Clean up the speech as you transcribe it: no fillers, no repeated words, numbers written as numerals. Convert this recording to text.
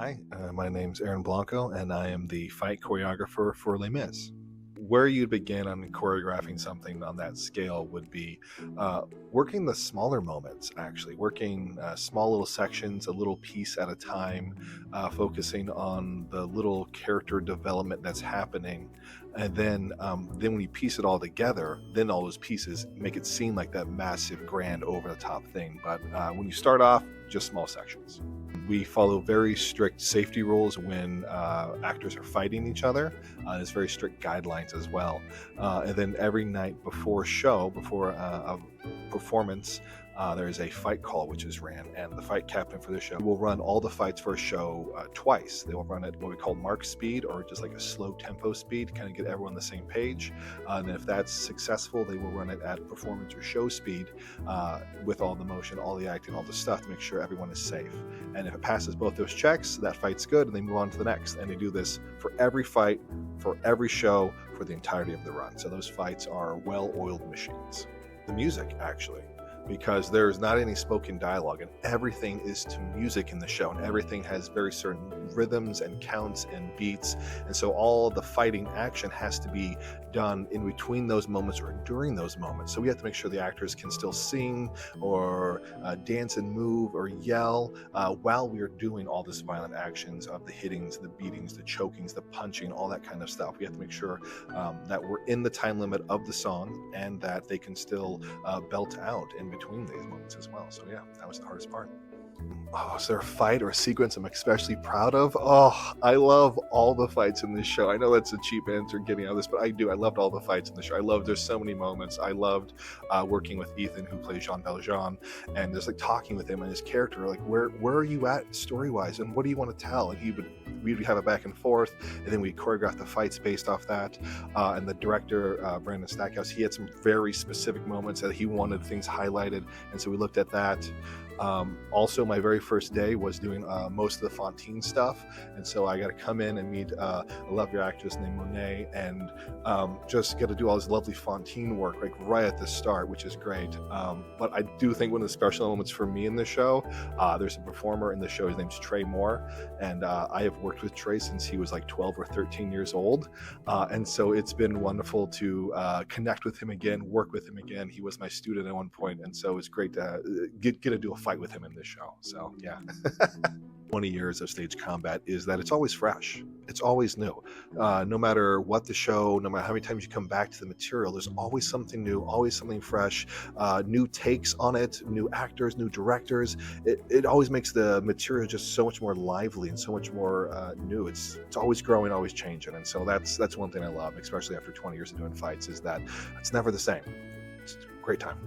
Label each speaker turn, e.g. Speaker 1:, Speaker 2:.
Speaker 1: Hi, my name's Aaron Blanco, and I am the fight choreographer for Les Mis. Where you'd begin on choreographing something on that scale would be working the smaller moments, actually, working small little sections, a little piece at a time, focusing on the little character development that's happening. And then when you piece it all together, then all those pieces make it seem like that massive, grand, over the top thing. But when you start off, just small sections. We follow very strict safety rules when actors are fighting each other. There's very strict guidelines as well. And then every night before show, before a performance, there's a fight call which is ran, and the fight captain for the show will run all the fights for a show twice. They will run at what we call mark speed, or just like a slow tempo speed, kind of get everyone on the same page. And if that's successful, they will run it at performance or show speed with all the motion, all the acting, all the stuff to make sure everyone is safe. And if it passes both those checks, that fight's good, and they move on to the next. And they do this for every fight, for every show, for the entirety of the run. So those fights are well-oiled machines. The music, actually, because there's not any spoken dialogue, and everything is to music in the show, and everything has very certain rhythms and counts and beats, and so all the fighting action has to be done in between those moments or during those moments. So we have to make sure the actors can still sing or dance and move or yell while we are doing all this violent actions of the hittings, the beatings, the chokings, the punching, all that kind of stuff. We have to make sure that we're in the time limit of the song, and that they can still belt out in between these moments as well. So yeah, that was the hardest part. Oh, is there a fight or a sequence I'm especially proud of? Oh, I love all the fights in this show. I know that's a cheap answer getting out of this, but I do. I loved all the fights in the show. There's so many moments. I loved working with Ethan, who plays Jean Valjean, and just like talking with him and his character, like where are you at story-wise, and what do you want to tell? And we'd have a back and forth, and then we choreograph the fights based off that. And the director, Brandon Stackhouse, he had some very specific moments that he wanted things highlighted, and so we looked at that. Also, my very first day was doing most of the Fontaine stuff, and so I got to come in and meet a lovely actress named Monet, and just get to do all this lovely Fontaine work like right at the start, which is great. But I do think one of the special moments for me in the show, there's a performer in the show, his name's Trey Moore, and I have worked with Trey since he was like 12 or 13 years old, and so it's been wonderful to connect with him again, work with him again. He was my student at one point, and so it's great to get to do a fight with him in this show. So yeah. 20 years of stage combat is that it's always fresh, it's always new. No matter what the show, no matter how many times you come back to the material, there's always something new, always something fresh, new takes on it, new actors, new directors. It always makes the material just so much more lively and so much more new. It's always growing, always changing, and so that's one thing I love, especially after 20 years of doing fights, is that it's never the same. It's a great time.